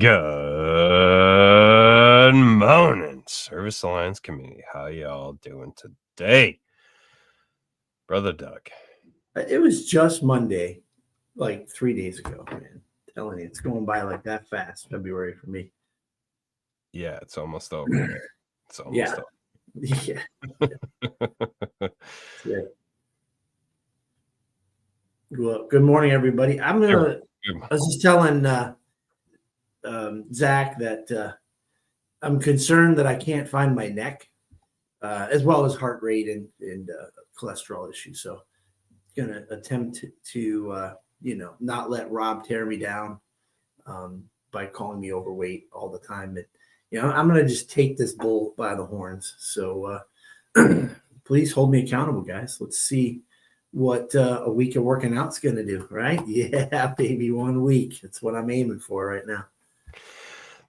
Good morning, Service Alliance community. How y'all doing today? Brother Doug. It was just Monday, like 3 days ago, man. Telling you, it's going by like that fast, February for me. Yeah, it's almost over, man. It's almost over. Yeah. Yeah. Well, good morning, everybody. I was just telling Zach that I'm concerned that I can't find my neck, as well as heart rate and cholesterol issues. So, going to attempt to not let Rob tear me down by calling me overweight all the time. And I'm going to just take this bull by the horns. So please hold me accountable, guys. Let's see what a week of working out's going to do, right? Yeah, baby, 1 week. That's what I'm aiming for right now.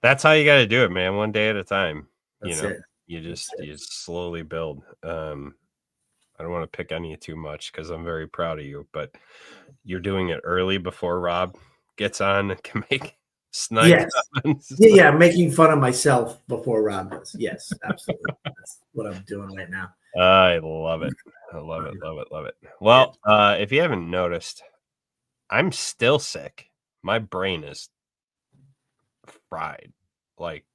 That's how you got to do it, man. One day at a time. That's it. You just slowly build. I don't want to pick on you too much because I'm very proud of you, but you're doing it early before Rob gets on and can make snide comments. Yeah, making fun of myself before Rob does. Yes, absolutely. That's what I'm doing right now. I love it. I love it, love it, love it. Well, if you haven't noticed, I'm still sick. My brain is fried. Like,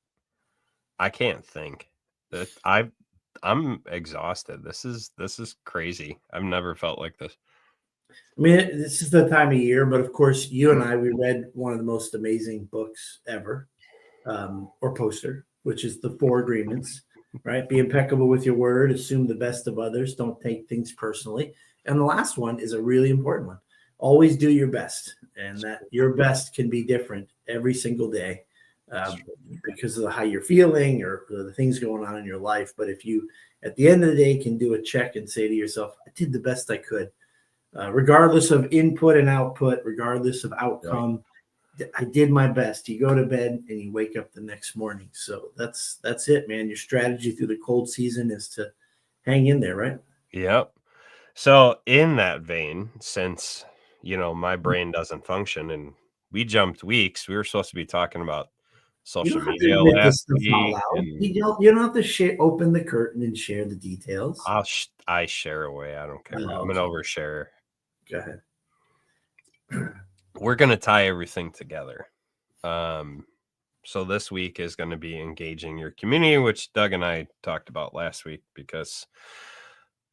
I can't think. I'm exhausted. This is crazy. I've never felt like this. I mean, this is the time of year, but of course, you and I, we read one of the most amazing books ever, or poster, which is The Four Agreements, right? Be impeccable with your word, assume the best of others, don't take things personally. And the last one is a really important one. Always do your best, and that your best can be different every single day because of how you're feeling or the things going on in your life. But if you, at the end of the day, can do a check and say to yourself, I did the best I could. Regardless of input and output, regardless of outcome, I did my best. You go to bed and you wake up the next morning. So that's it, man. Your strategy through the cold season is to hang in there, right? Yep. So in that vein, since my brain doesn't function and we jumped weeks, we were supposed to be talking about social media last week. You don't have to open the curtain and share the details. I share away. I don't care. I'm an oversharer. Go ahead. We're going to tie everything together. So this week is going to be engaging your community, which Doug and I talked about last week because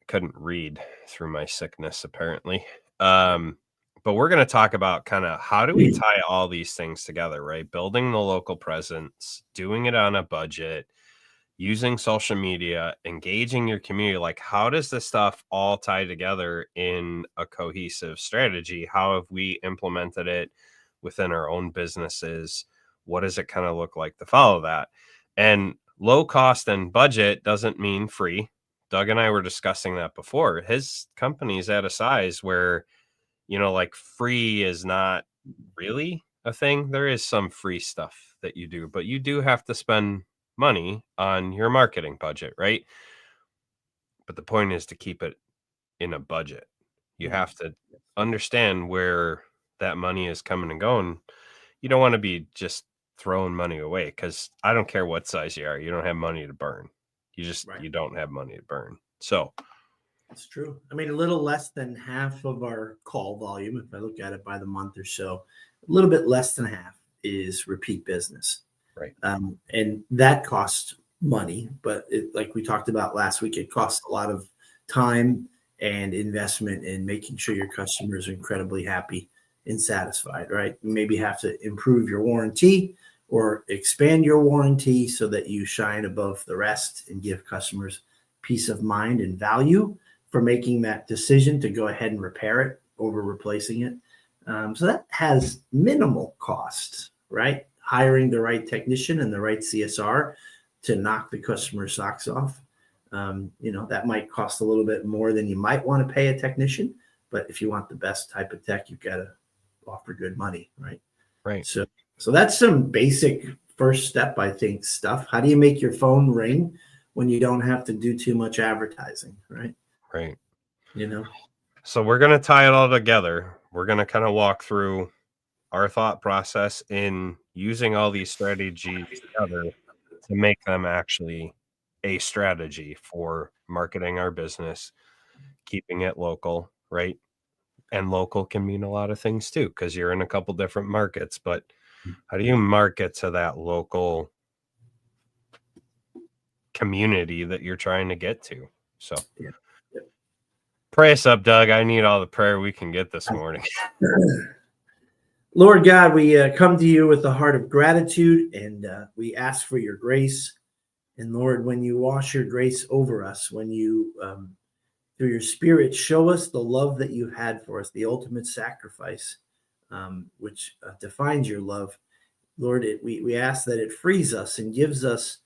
I couldn't read through my sickness, apparently. But we're going to talk about kind of how do we tie all these things together, right? Building the local presence, doing it on a budget, using social media, engaging your community. Like, how does this stuff all tie together in a cohesive strategy? How have we implemented it within our own businesses? What does it kind of look like to follow that? And low cost and budget doesn't mean free. Doug and I were discussing that before. His company's at a size where, like free is not really a thing. There is some free stuff that you do, but you do have to spend money on your marketing budget, right? But the point is to keep it in a budget. You have to understand where that money is coming and going. You don't want to be just throwing money away because I don't care what size you are. You don't have money to burn. You don't have money to burn. So it's true. I mean, a little less than half of our call volume, if I look at it by the month or so, a little bit less than half is repeat business. Right. And that costs money, but like we talked about last week, it costs a lot of time and investment in making sure your customers are incredibly happy and satisfied, right? You maybe have to improve your warranty or expand your warranty so that you shine above the rest and give customers peace of mind and value for making that decision to go ahead and repair it over replacing it. So that has minimal costs, right? Hiring the right technician and the right CSR to knock the customer's socks off. That might cost a little bit more than you might want to pay a technician, but if you want the best type of tech, you've got to offer good money, right? Right. So that's some basic first step, I think, stuff. How do you make your phone ring when you don't have to do too much advertising, right? Right. So we're going to tie it all together. We're going to kind of walk through our thought process in, using all these strategies together to make them actually a strategy for marketing our business, keeping it local, right? And local can mean a lot of things too, because you're in a couple different markets. But how do you market to that local community that you're trying to get to? So Yeah. pray us up, Doug. I need all the prayer we can get this morning. Lord God, we come to you with a heart of gratitude, and we ask for your grace. And Lord, when you wash your grace over us, when you, through your Spirit, show us the love that you had for us, the ultimate sacrifice, which defines your love, Lord, we ask that it frees us and gives us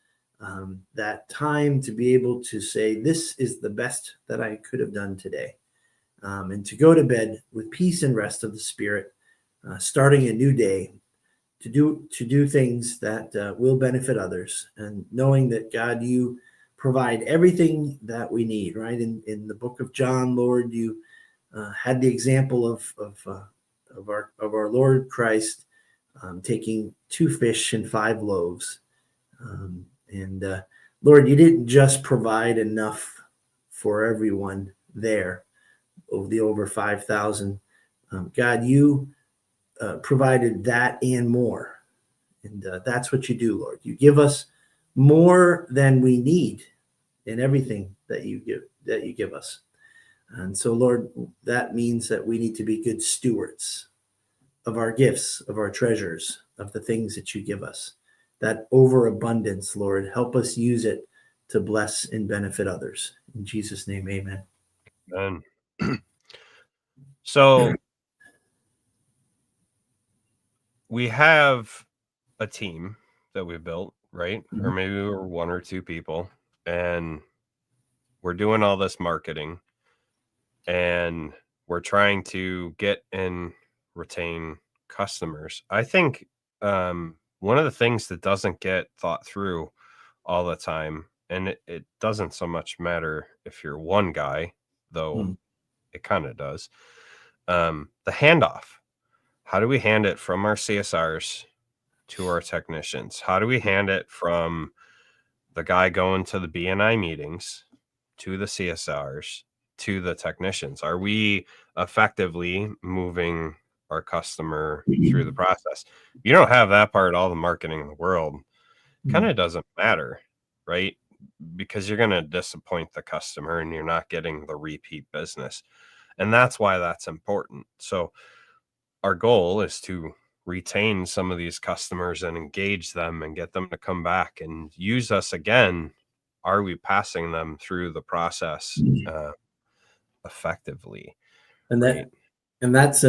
that time to be able to say, this is the best that I could have done today, and to go to bed with peace and rest of the Spirit, starting a new day, to do things that will benefit others, and knowing that, God, you provide everything that we need. Right in the book of John, Lord, you had the example of our Lord Christ taking 2 fish and 5 loaves, and Lord, you didn't just provide enough for everyone there, over 5,000. God, you provided that and more. And that's what you do, Lord. You give us more than we need in everything that you give us. And so, Lord, that means that we need to be good stewards of our gifts, of our treasures, of the things that you give us. That overabundance, Lord, help us use it to bless and benefit others. In Jesus' name, amen. Amen. So we have a team that we built, right? Mm-hmm. Or maybe we're 1 or 2 people, and we're doing all this marketing, and we're trying to get and retain customers. I think one of the things that doesn't get thought through all the time, and it doesn't so much matter if you're one guy, though it kind of does, the handoff. How do we hand it from our CSRs to our technicians? How do we hand it from the guy going to the BNI meetings to the CSRs to the technicians? Are we effectively moving our customer through the process? If you don't have that part, all the marketing in the world kind of doesn't matter, right? Because you're going to disappoint the customer and you're not getting the repeat business. And that's why that's important. So our goal is to retain some of these customers and engage them and get them to come back and use us again. Are we passing them through the process effectively? And right? that's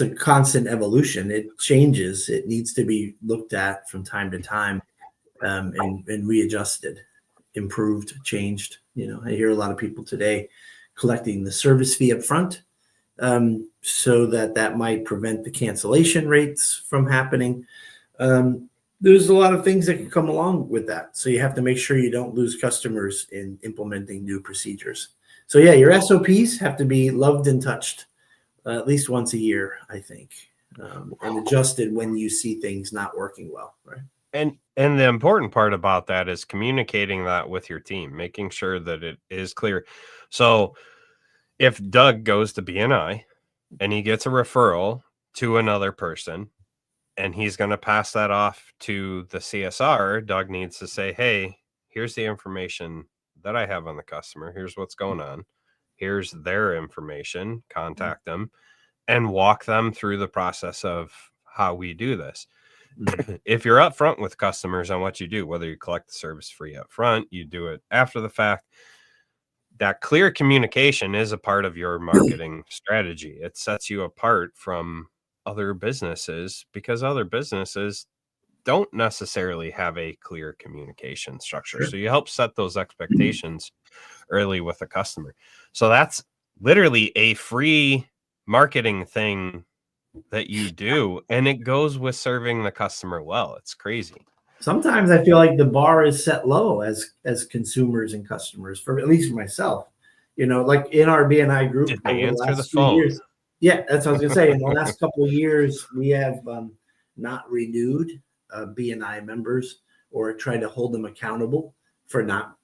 a constant evolution. It changes. It needs to be looked at from time to time, and readjusted, improved, changed. I hear a lot of people today collecting the service fee up front, so that might prevent the cancellation rates from happening. There's a lot of things that can come along with that. So you have to make sure you don't lose customers in implementing new procedures. So yeah, your SOPs have to be loved and touched at least once a year, I think, and adjusted when you see things not working well, right? And the important part about that is communicating that with your team, making sure that it is clear. So if Doug goes to BNI and he gets a referral to another person and he's going to pass that off to the CSR, Doug needs to say, hey, here's the information that I have on the customer. Here's what's going on. Here's their information. Contact them and walk them through the process of how we do this. If you're upfront with customers on what you do, whether you collect the service free up front, you do it after the fact, that clear communication is a part of your marketing strategy. It sets you apart from other businesses because other businesses don't necessarily have a clear communication structure. Sure. So you help set those expectations early with the customer. So that's literally a free marketing thing that you do, and it goes with serving the customer well. It's crazy. Sometimes I feel like the bar is set low as consumers and customers, for at least for myself. Like in our BNI group, Did over they the answer the last few phone? years. Yeah, that's what I was gonna say. In the last couple of years, we have not renewed BNI members or tried to hold them accountable for not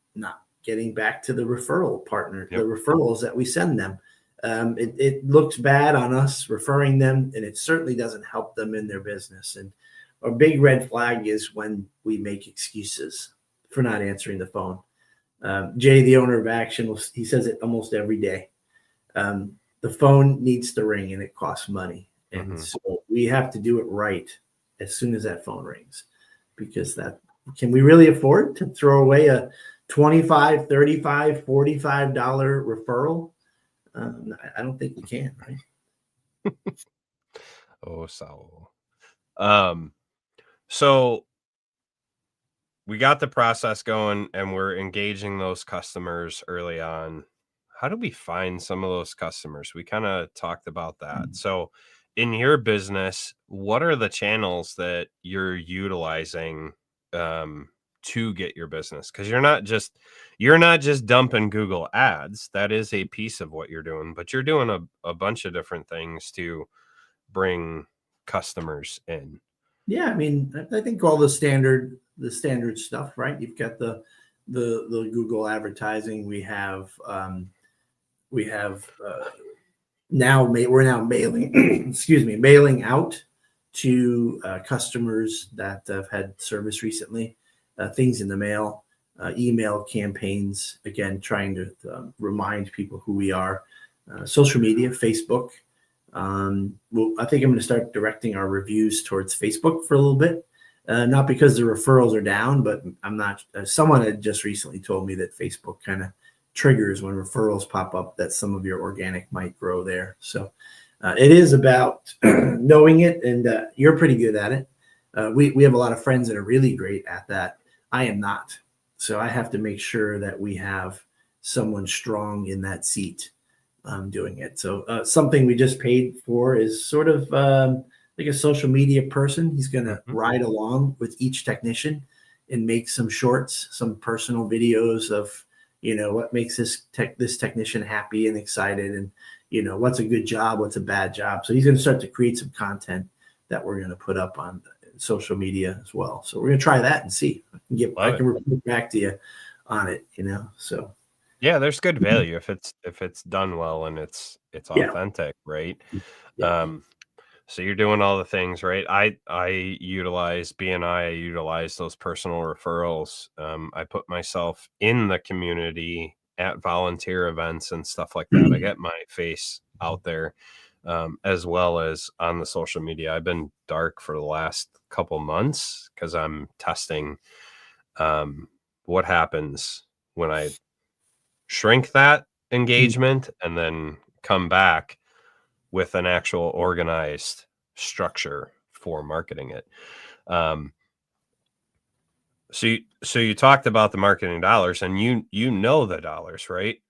getting back to the referral partner, the referrals that we send them. It looks bad on us referring them, and it certainly doesn't help them in their business. And a big red flag is when we make excuses for not answering the phone. Jay, the owner of Action, he says it almost every day. The phone needs to ring, and it costs money. And so we have to do it right as soon as that phone rings, because can we really afford to throw away a $25, $35, $45 referral? I don't think we can, right? Oh, Saul. So we got the process going, and we're engaging those customers early on. How do we find some of those customers? We kind of talked about that. So in your business, what are the channels that you're utilizing to get your business? Because you're not just dumping Google ads. That is a piece of what you're doing, but you're doing a bunch of different things to bring customers in. Yeah, I mean, I think all the standard stuff, right? You've got the Google advertising. We're now mailing, mailing out to customers that have had service recently, things in the mail, email campaigns, again, trying to remind people who we are, social media, Facebook. I think I'm going to start directing our reviews towards Facebook for a little bit. Not because the referrals are down, but I'm not. Someone had just recently told me that Facebook kind of triggers when referrals pop up that some of your organic might grow there. So it is about knowing it, and you're pretty good at it. We have a lot of friends that are really great at that. I am not. So I have to make sure that we have someone strong in that seat doing it. So something we just paid for is sort of like a social media person. He's going to ride along with each technician and make some shorts, some personal videos of, what makes this technician happy and excited, and, what's a good job, what's a bad job. So he's going to start to create some content that we're going to put up on social media as well. So we're going to try that and see. I can report back to you on it, so. Yeah, there's good value if it's done well and it's authentic, right? Yeah. So you're doing all the things, right? I utilize BNI, I utilize those personal referrals. I put myself in the community at volunteer events and stuff like that. I get my face out there, as well as on the social media. I've been dark for the last couple months because I'm testing what happens when I shrink that engagement and then come back with an actual organized structure for marketing it. So you talked about the marketing dollars, and you know the dollars, right?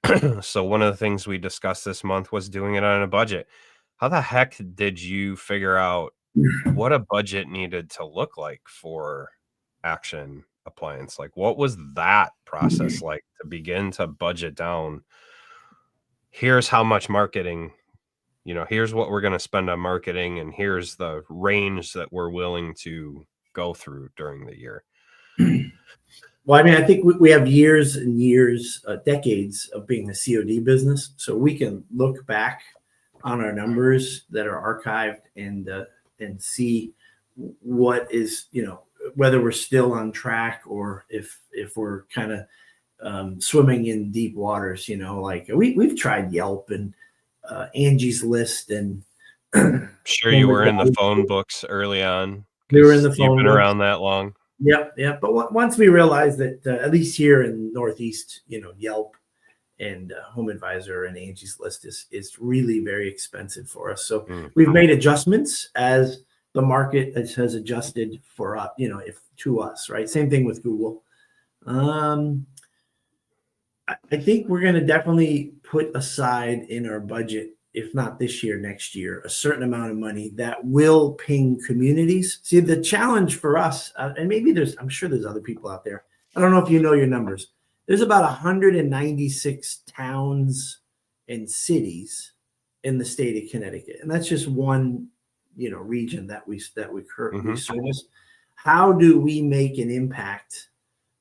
So one of the things we discussed this month was doing it on a budget. How the heck did you figure out what a budget needed to look like for Action Appliance? Like, what was that process like to begin to budget down? Here's how much marketing, here's what we're going to spend on marketing, and here's the range that we're willing to go through during the year. Well, I mean, I think we have years and years, decades of being a COD business. So we can look back on our numbers that are archived and see what is, whether we're still on track or if we're kind of swimming in deep waters, like we've tried Yelp and Angie's List, and sure you were in the phone books early on. We were in the phone. You've been around that long. Yep. But once we realized that, at least here in Northeast, Yelp and Home Advisor and Angie's List is really very expensive for us. So we've made adjustments as the market has adjusted for us, to us, right? Same thing with Google. I think we're going to definitely put aside in our budget, if not this year, next year, a certain amount of money that will ping communities. See, the challenge for us, and maybe I'm sure there's other people out there. I don't know if you know your numbers. There's about 196 towns and cities in the state of Connecticut. And that's just one region that we currently Mhm. service. How do we make an impact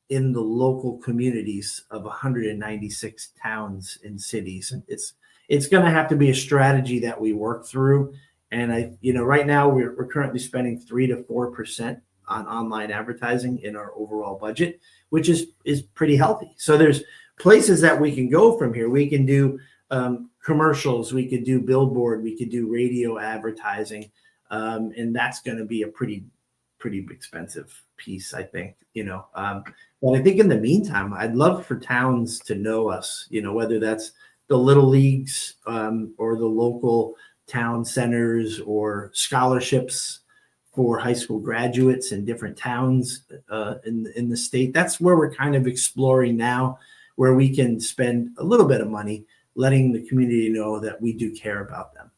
in the local communities of 196 towns and cities? It's going to have to be a strategy that we work through. And right now we're currently spending 3 to 4% on online advertising in our overall budget, which is pretty healthy. So there's places that we can go from here. We can do commercials, we could do billboard, we could do radio advertising, and that's going to be a pretty expensive piece, I think. But I think in the meantime, I'd love for towns to know us. Whether that's the little leagues or the local town centers or scholarships for high school graduates in different towns in the state. That's where we're kind of exploring now, where we can spend a little bit of money letting the community know that we do care about them.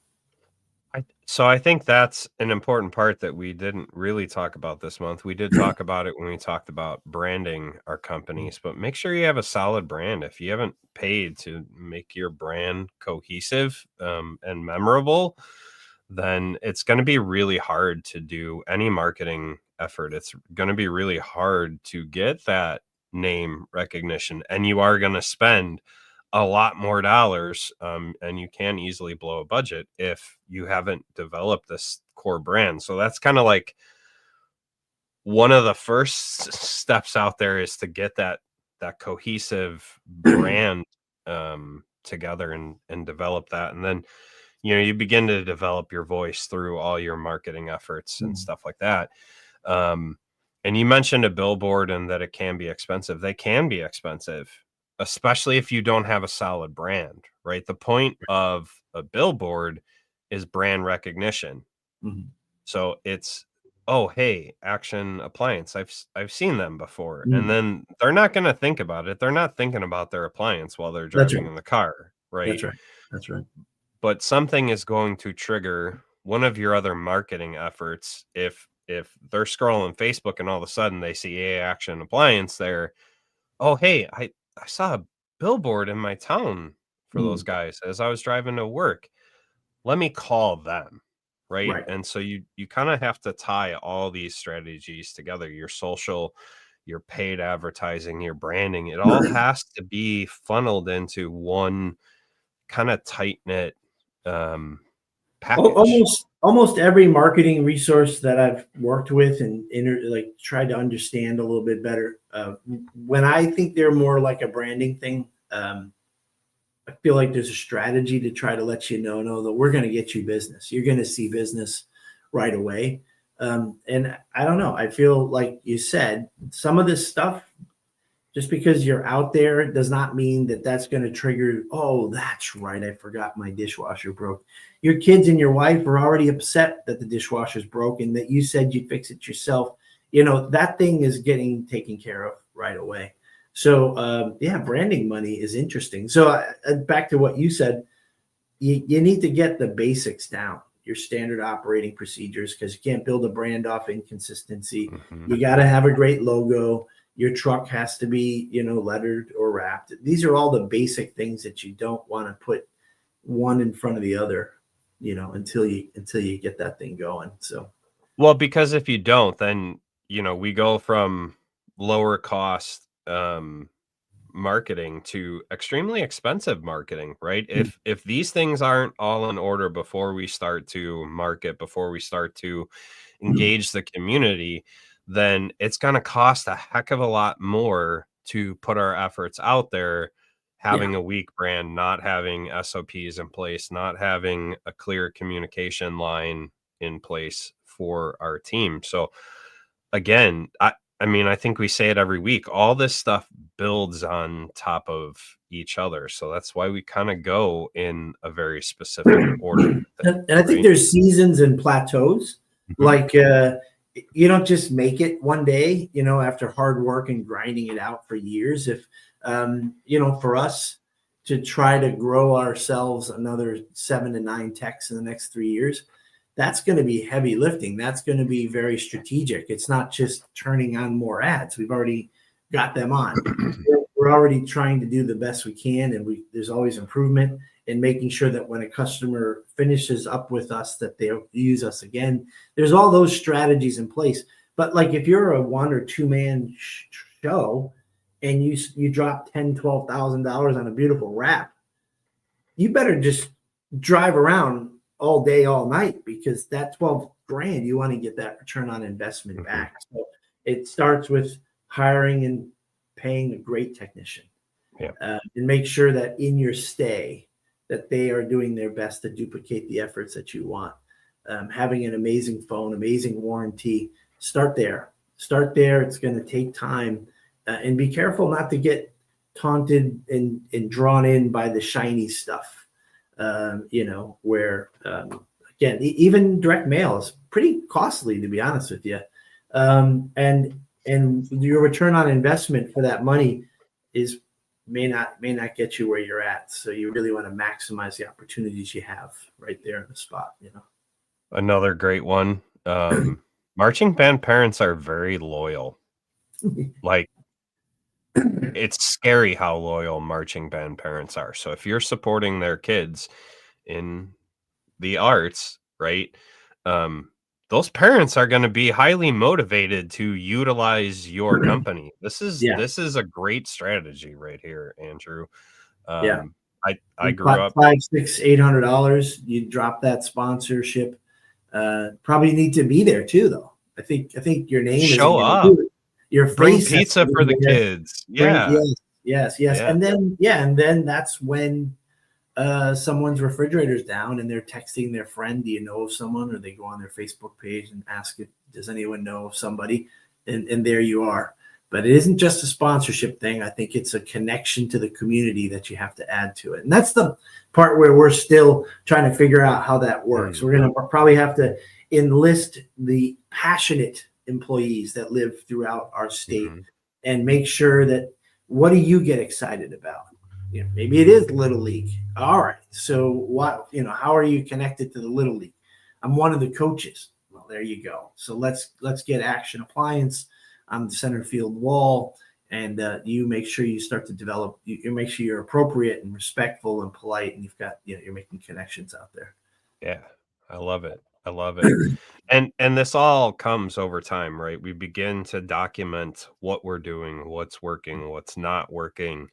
So I think that's an important part that we didn't really talk about this month. We did talk about it when we talked about branding our companies, but make sure you have a solid brand. If you haven't paid to make your brand cohesive and memorable, then it's going to be really hard to do any marketing effort. It's going to be really hard to get that name recognition, and you are going to spend a lot more dollars, and you can easily blow a budget if you haven't developed this core brand. So that's kind of like one of the first steps out there, is to get that cohesive brand together and develop that. And then you begin to develop your voice through all your marketing efforts and stuff like that. And you mentioned a billboard and that it can be expensive. They can be expensive, especially if you don't have a solid brand, right? The point of a billboard is brand recognition. Mhm. So it's, oh, hey, Action Appliance, I've seen them before. Mhm. And then they're not going to think about it. They're not thinking about their appliance while they're That's driving right. in the car, right? That's right. But something is going to trigger one of your other marketing efforts. If they're scrolling Facebook and all of a sudden they see a Action Appliance there, oh, hey, I saw a billboard in my town for those guys as I was driving to work. Let me call them, right? Right. And so you kind of have to tie all these strategies together: your social, your paid advertising, your branding. It all has to be funneled into one kind of tight knit package. Almost every marketing resource that I've worked with and tried to understand a little bit better, when I think they're more like a branding thing, I feel like there's a strategy to try to let you know that we're going to get you business. You're going to see business right away. And I don't know. I feel like you said, some of this stuff, just because you're out there does not mean that that's going to trigger, oh, that's right, I forgot my dishwasher broke. Your kids and your wife are already upset that the dishwasher's broken, that you said you'd fix it yourself. That thing is getting taken care of right away. So, branding money is interesting. So back to what you said, you need to get the basics down, your standard operating procedures, because you can't build a brand off inconsistency. Mhm. You got to have a great logo. Your truck has to be, lettered or wrapped. These are all the basic things that you don't want to put one in front of the other, until you get that thing going. So, Well, because if you don't, then we go from lower cost marketing to extremely expensive marketing, right? If these things aren't all in order before we start to market, before we start to engage the community, then it's going to cost a heck of a lot more to put our efforts out there. Having a weak brand, not having SOPs in place, not having a clear communication line in place for our team. So again, I mean, I think we say it every week. All this stuff builds on top of each other. So that's why we kind of go in a very specific order. and I think Right? there's seasons and plateaus. Mhm. Like, you don't just make it one day, after hard work and grinding it out for years. If, for us to try to grow ourselves another 7 to 9 techs in the next 3 years, that's going to be heavy lifting. That's going to be very strategic. It's not just turning on more ads. We've already got them on. We're already trying to do the best we can, and there's always improvement. and making sure that when a customer finishes up with us, that they'll use us again. There's all those strategies in place. But like if you're a 1 or 2 man show and you drop $10,000-12,000 on a beautiful wrap, you better just drive around all day, all night, because that 12 grand, you want to get that return on investment back. So it starts with hiring and paying a great technician, and make sure that in your stay that they are doing their best to duplicate the efforts that you want. Having an amazing phone, amazing warranty, start there. It's going to take time, and be careful not to get taunted and drawn in by the shiny stuff. Where again, even direct mail is pretty costly, to be honest with you. And your return on investment for that money may not get you where you're at. So you really want to maximize the opportunities you have right there in the spot. Another great one. Marching band parents are very loyal. Like, it's scary how loyal marching band parents are. So if you're supporting their kids in the arts, right? Those parents are going to be highly motivated to utilize your company. This is a great strategy right here, Andrew. I grew up $500-$800. You drop that sponsorship. Probably need to be there too, though. I think your name show up. Your bring pizza for the kids. Yes. And then that's when someone's refrigerator's down and they're texting their friend, do you know of someone? Or they go on their Facebook page and ask, does anyone know of somebody? And there you are. But it isn't just a sponsorship thing. I think it's a connection to the community that you have to add to it. And that's the part where we're still trying to figure out how that works. We're going to probably have to enlist the passionate employees that live throughout our state and make sure that, what do you get excited about? Maybe it is Little League. All right. So how are you connected to the Little League? I'm one of the coaches. Well, there you go. So let's get Action Appliance on the center field wall, and you make sure you start to develop. You make sure you're appropriate and respectful and polite, and you're making connections out there. Yeah, I love it. And this all comes over time, right? We begin to document what we're doing, what's working, what's not working,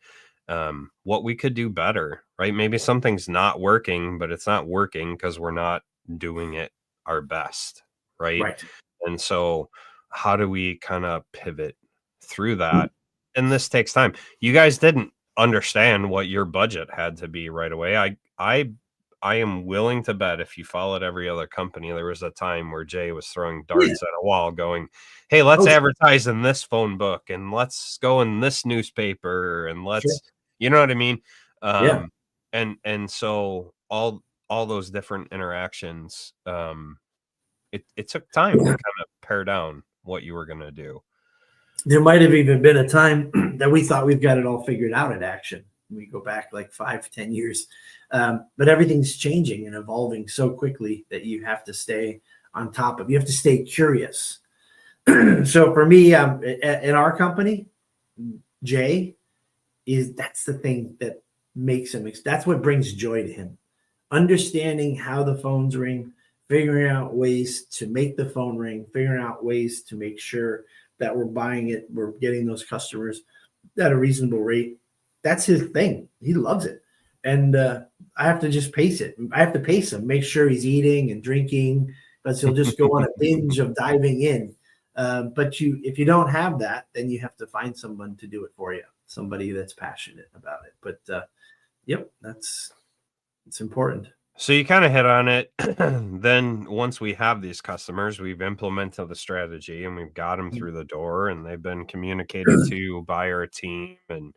what we could do better, right? Maybe something's not working, but it's not working because we're not doing it our best, right? And so how do we kind of pivot through that? And this takes time. You guys didn't understand what your budget had to be right away. I am willing to bet if you followed every other company, there was a time where Jay was throwing darts at a wall going, hey, let's advertise in this phone book and let's go in this newspaper and let's, you know what I mean? And so all those different interactions, it took time to kind of pare down what you were going to do. There might have even been a time that we thought we've got it all figured out at Action. We go back like 5-10 years. But everything's changing and evolving so quickly that you have to stay on top of. You have to stay curious. So for me, in our company, Jay, that's the thing that makes him. That's what brings joy to him. Understanding how the phones ring, figuring out ways to make the phone ring, figuring out ways to make sure that we're buying it, we're getting those customers at a reasonable rate. That's his thing. He loves it. And I have to just pace it. I have to pace him, make sure he's eating and drinking, because he'll just go on a binge of diving in. But if you don't have that, then you have to find someone to do it for you, somebody that's passionate about it. But it's important. So you kind of hit on it. Then once we have these customers, we've implemented the strategy and we've got them through the door and they've been communicated to by our team and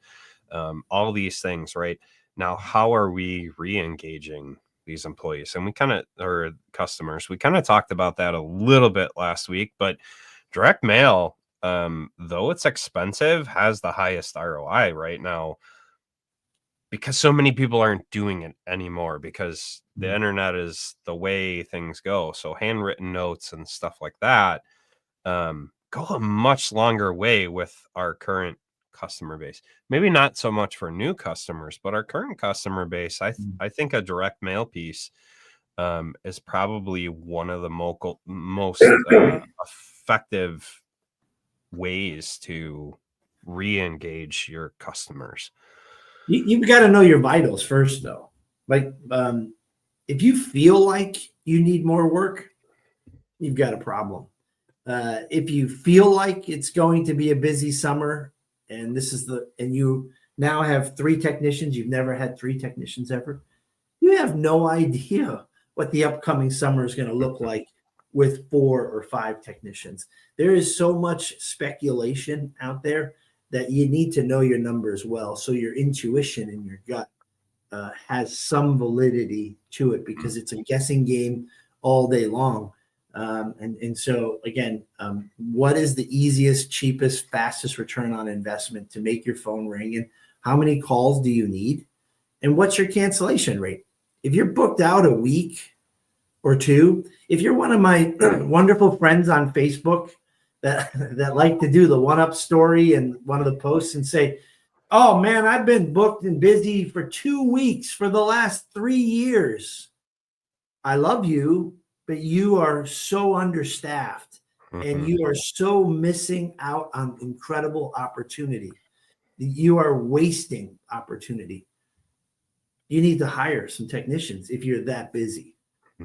all these things, right? Now, how are we re-engaging these employees and or customers? We kind of talked about that a little bit last week, but direct mail, though it's expensive, has the highest ROI right now because so many people aren't doing it anymore because the internet is the way things go. So handwritten notes and stuff like that go a much longer way with our current customer base. Maybe not so much for new customers, but our current customer base, I think a direct mail piece is probably one of the most effective ways to re-engage your customers. You've got to know your vitals first, though. Like, if you feel like you need more work, you've got a problem. If you feel like it's going to be a busy summer, and you now have 3 technicians, you've never had 3 technicians ever, you have no idea what the upcoming summer is going to look like with 4 or 5 technicians. There is so much speculation out there that you need to know your numbers well, so your intuition and your gut has some validity to it, because it's a guessing game all day long. And so again, what is the easiest, cheapest, fastest return on investment to make your phone ring? And how many calls do you need? And what's your cancellation rate? If you're booked out a week or 2, if you're one of my wonderful friends on Facebook that like to do the one-up story and one of the posts and say, oh man, I've been booked and busy for 2 weeks for the last 3 years. I love you, but you are so understaffed and you are so missing out on incredible opportunity. You are wasting opportunity. You need to hire some technicians if you're that busy.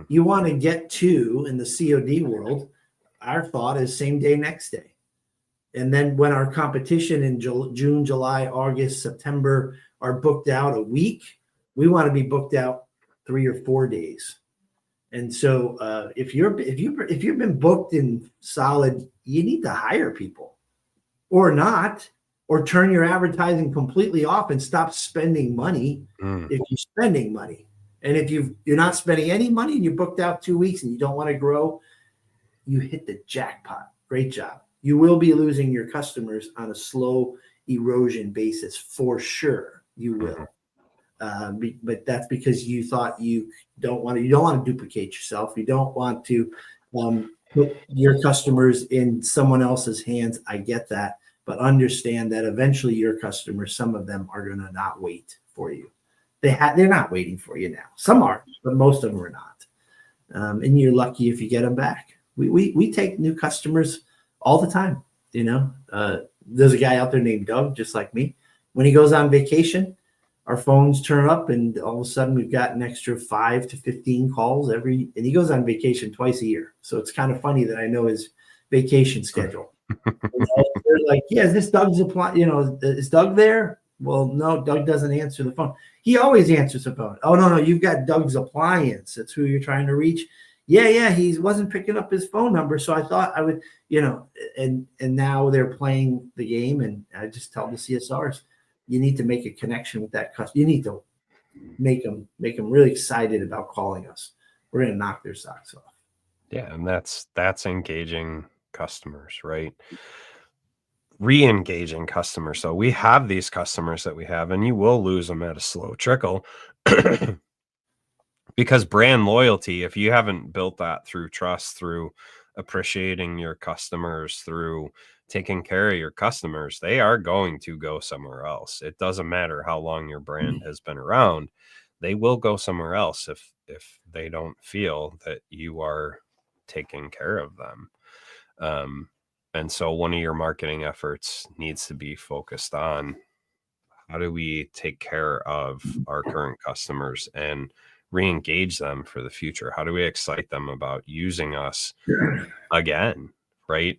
You want to get to, in the COD world, our thought is same day, next day. And then when our competition in June, July, August, September are booked out a week, we want to be booked out 3 or 4 days. And so if you've been booked in solid, you need to hire people, or not, or turn your advertising completely off and stop spending money if you're spending money. And if you're not spending any money and you're booked out 2 weeks and you don't want to grow, you hit the jackpot. Great job. You will be losing your customers on a slow erosion basis for sure. You will. But that's because you thought you don't want to duplicate yourself. You don't want to put your customers in someone else's hands. I get that, but understand that eventually your customers, some of them are going to not wait for you. They're not waiting for you now. Some are, but most of them are not. And you're lucky if you get them back. We take new customers all the time. There's a guy out there named Doug, just like me. When he goes on vacation, our phones turn up, and all of a sudden we've got an extra 5 to 15 calls and he goes on vacation twice a year. So it's kind of funny that I know his vacation schedule. They're like, yeah, is this Doug's apply? Is Doug there? Well, no, Doug doesn't answer the phone. He always answers the phone. Oh, no, you've got Doug's appliance. That's who you're trying to reach. Yeah, he wasn't picking up his phone number, so I thought I would, and now they're playing the game, and I just tell the CSRs, you need to make a connection with that customer. You need to make them really excited about calling us. We're going to knock their socks off. Yeah, and that's engaging customers, right? Re-engaging customers. So we have these customers that we have, and you will lose them at a slow trickle. Because brand loyalty, if you haven't built that through trust, through appreciating your customers, through taking care of your customers, they are going to go somewhere else. It doesn't matter how long your brand has been around. They will go somewhere else if they don't feel that you are taking care of them. And so one of your marketing efforts needs to be focused on, how do we take care of our current customers and re-engage them for the future? How do we excite them about using us again? Right.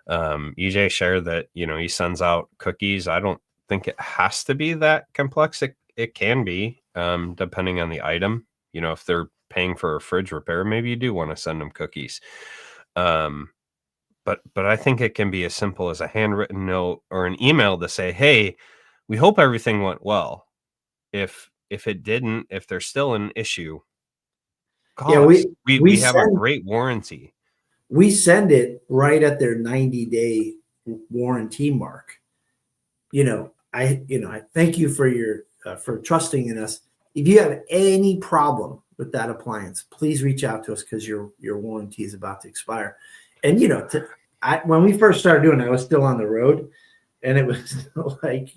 EJ shared that, he sends out cookies. I don't think it has to be that complex. It can be, depending on the item. If they're paying for a fridge repair, maybe you do want to send them cookies. But I think it can be as simple as a handwritten note or an email to say, hey, we hope everything went well. If it didn't, if there's still an issue, call us. We have a great warranty. We send it right at their 90-day warranty mark. I thank you for your for trusting in us. If you have any problem with that appliance, please reach out to us, because your warranty is about to expire. And when we first started doing it, I was still on the road, And it was like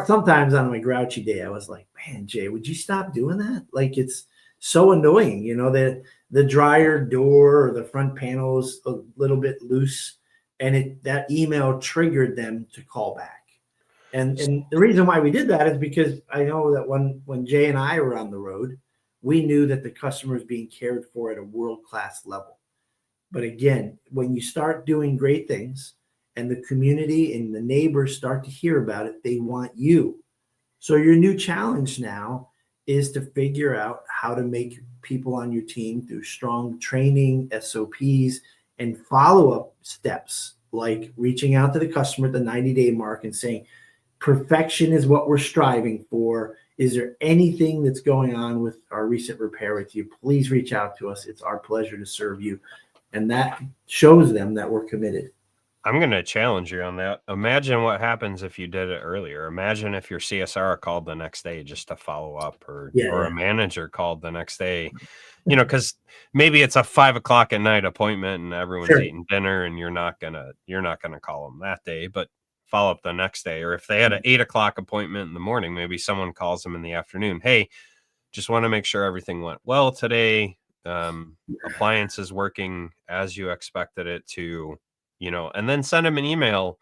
sometimes on my grouchy day, I was like, man, Jay, would you stop doing that? Like, it's so annoying, that the dryer door or the front panel is a little bit loose, and that email triggered them to call back. And the reason why we did that is because I know that when Jay and I were on the road, we knew that the customer is being cared for at a world-class level. But again, when you start doing great things and the community and the neighbors start to hear about it, they want you. So your new challenge now is to figure out how to make people on your team through strong training, SOPs, and follow-up steps, like reaching out to the customer at the 90-day mark and saying, perfection is what we're striving for. Is there anything that's going on with our recent repair with you? Please reach out to us. It's our pleasure to serve you. And that shows them that we're committed. I'm going to challenge you on that. Imagine what happens if you did it earlier. Imagine if your CSR called the next day just to follow up, or a manager called the next day, because maybe it's a 5 o'clock at night appointment and everyone's eating dinner, and you're not gonna call them that day, but follow up the next day. Or if they had an 8 o'clock appointment in the morning, maybe someone calls them in the afternoon. Hey, just want to make sure everything went well today. Appliance is working as you expected it to. And then send them an email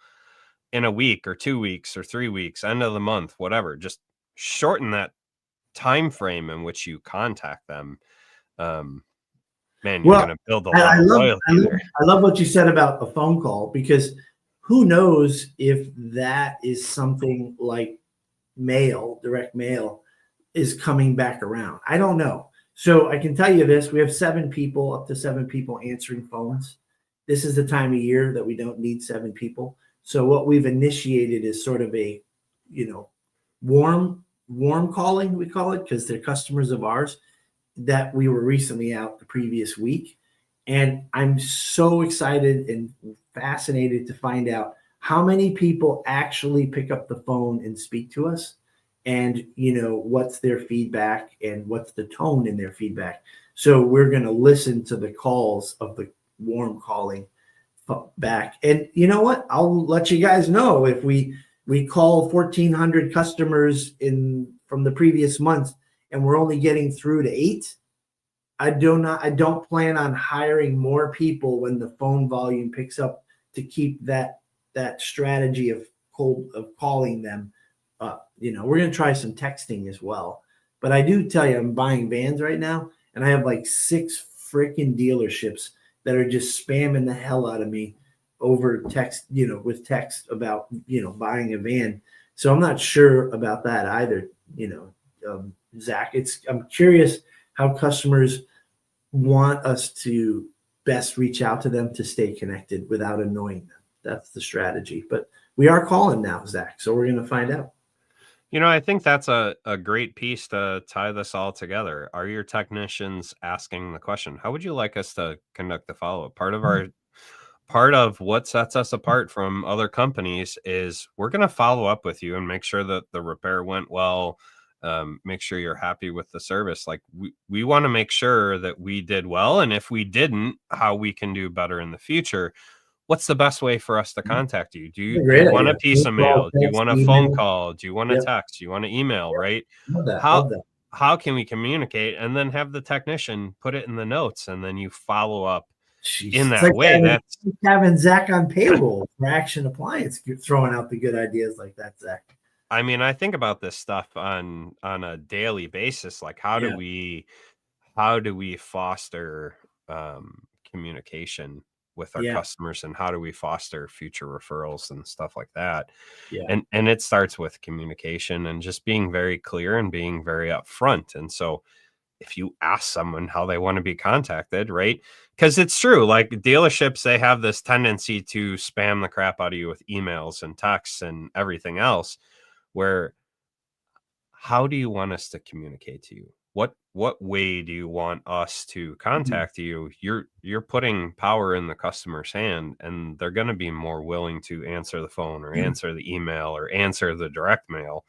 in a week or 2 weeks or 3 weeks, end of the month, whatever. Just shorten that time frame in which you contact them. Man, you're going to build a lot of loyalty there. I love what you said about a phone call, because who knows if that is something like direct mail is coming back around. I don't know. So I can tell you this: we have up to seven people answering phones. This is the time of year that we don't need 7 people. So what we've initiated is sort of a, warm calling, we call it, because they're customers of ours that we were recently out the previous week. And I'm so excited and fascinated to find out how many people actually pick up the phone and speak to us, and, what's their feedback and what's the tone in their feedback. So we're going to listen to the calls of the warm calling back. And you know what? I'll let you guys know if we call 1,400 customers from the previous month and we're only getting through to 8. I don't plan on hiring more people when the phone volume picks up to keep that strategy of calling them up. We're going to try some texting as well. But I do tell you, I'm buying vans right now, and I have like 6 freaking dealerships that are just spamming the hell out of me over text, with text about, buying a van. So I'm not sure about that either. Zach, I'm curious how customers want us to best reach out to them to stay connected without annoying them. That's the strategy. But we are calling now, Zach. So we're going to find out. I think that's a great piece to tie this all together. Are your technicians asking the question? How would you like us to conduct the follow-up? Part of what sets us apart from other companies is we're going to follow up with you and make sure that the repair went well. Make sure you're happy with the service. Like we want to make sure that we did well. And if we didn't, how we can do better in the future. What's the best way for us to contact you? Do you want a piece of mail? Do you want a phone call? Do you want a text? Do you want an email, right? How can we communicate, and then have the technician put it in the notes, and then you follow up in that way? That's having Zach on payroll for Action Appliance, throwing out the good ideas like that, Zach. I mean, I think about this stuff on a daily basis. Like, how do we foster communication with our customers, and how do we foster future referrals and stuff like that? And it starts with communication and just being very clear and being very upfront. And so if you ask someone how they want to be contacted, right? Because it's true, like dealerships, they have this tendency to spam the crap out of you with emails and texts and everything else. Where, how do you want us to communicate to you? What way do you want us to contact you? You're putting power in the customer's hand, and they're going to be more willing to answer the phone or answer the email or answer the direct mail.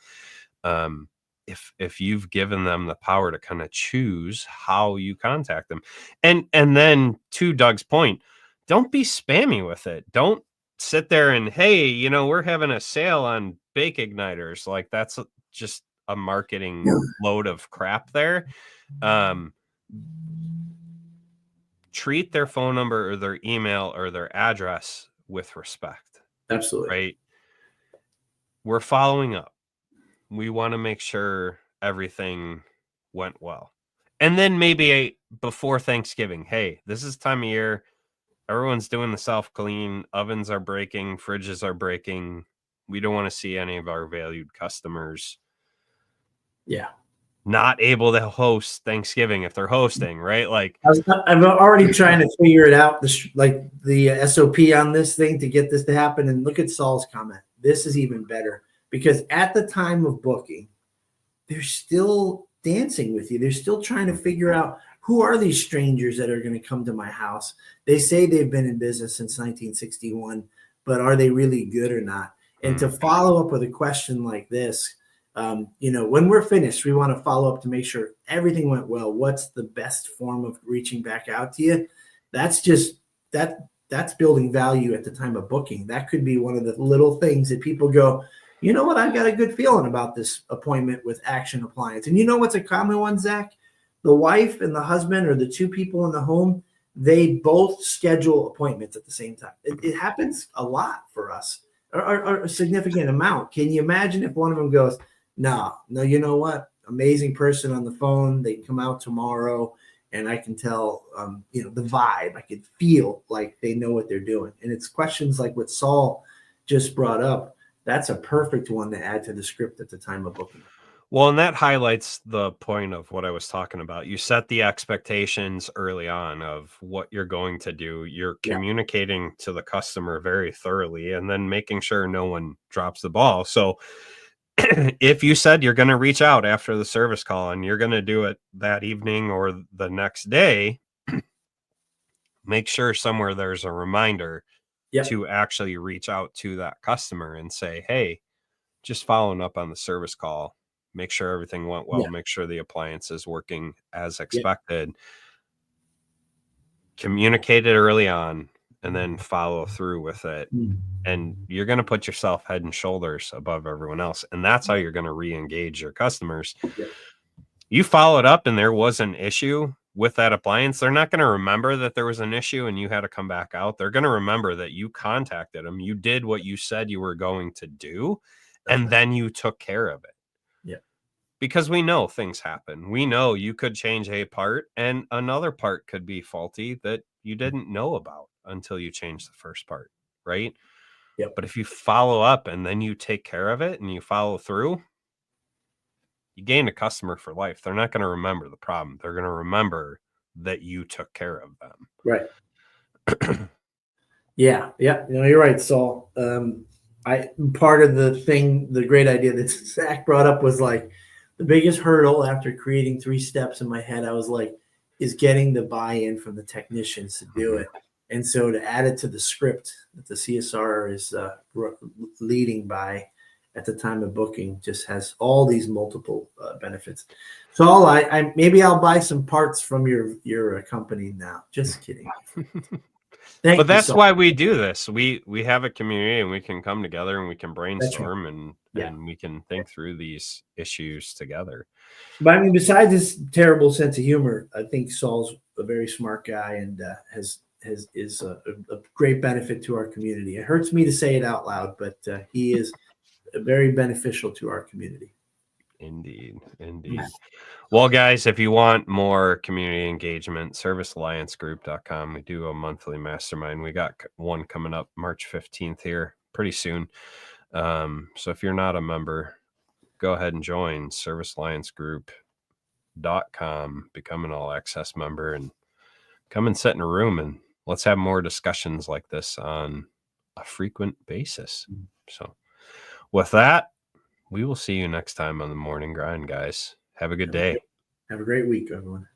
If you've given them the power to kind of choose how you contact them. And then to Doug's point, don't be spammy with it. Don't sit there and, hey, you know, we're having a sale on bake igniters. Like that's just a marketing load of crap there. Treat their phone number or their email or their address with respect. Absolutely. Right. We're following up. We want to make sure everything went well. And then maybe before Thanksgiving, hey, this is time of year. Everyone's doing the self-clean. Ovens are breaking. Fridges are breaking. We don't want to see any of our valued customers not able to host Thanksgiving if they're hosting, right? Like I'm already trying to figure it out, the SOP on this thing to get this to happen. And look at Saul's comment. This is even better because at the time of booking, they're still dancing with you. They're still trying to figure out who are these strangers that are going to come to my house. They say they've been in business since 1961, but are they really good or not? And to follow up with a question like this, when we're finished, we want to follow up to make sure everything went well. What's the best form of reaching back out to you? That's just that's building value at the time of booking. That could be one of the little things that people go, you know what, I've got a good feeling about this appointment with Action Appliance. And you know what's a common one, Zach? The wife and the husband or the two people in the home, they both schedule appointments at the same time. It happens a lot for us, or a significant amount. Can you imagine if one of them goes, no, you know what? Amazing person on the phone. They come out tomorrow, and I can tell, the vibe. I could feel like they know what they're doing. And it's questions like what Saul just brought up. That's a perfect one to add to the script at the time of booking. Well, and that highlights the point of what I was talking about. You set the expectations early on of what you're going to do. You're communicating to the customer very thoroughly and then making sure no one drops the ball. So if you said you're going to reach out after the service call and you're going to do it that evening or the next day, make sure somewhere there's a reminder to actually reach out to that customer and say, hey, just following up on the service call, make sure everything went well, make sure the appliance is working as expected. Communicate it early on and then follow through with it. And you're going to put yourself head and shoulders above everyone else. And that's how you're going to re-engage your customers. You followed up and there was an issue with that appliance. They're not going to remember that there was an issue and you had to come back out. They're going to remember that you contacted them. You did what you said you were going to do. And then you took care of it. Because we know things happen. We know you could change a part and another part could be faulty that you didn't know about until you changed the first part, right? But if you follow up and then you take care of it and you follow through, you gain a customer for life. They're not going to remember the problem. They're going to remember that you took care of them. Right. Yeah. You're right, Saul. Part of the great idea that Zach brought up was like, the biggest hurdle after creating 3 steps in my head, I was like, is getting the buy-in from the technicians to do it. And so to add it to the script that the CSR is leading by at the time of booking just has all these multiple benefits. So maybe I'll buy some parts from your company now. Just kidding. But that's why we do this. We have a community and we can come together and we can brainstorm and we can think through these issues together. But I mean, besides this terrible sense of humor, I think Saul's a very smart guy and is a great benefit to our community. It hurts me to say it out loud, but he is very beneficial to our community. Indeed. Well, guys, if you want more community engagement, servicealliancegroup.com. We do a monthly mastermind. We got one coming up March 15th here pretty soon. So if you're not a member, go ahead and join servicealliancegroup.com, become an all access member and come and sit in a room and let's have more discussions like this on a frequent basis. So with that, we will see you next time on the Morning Grind, guys. Have a good day. Have a great week, everyone.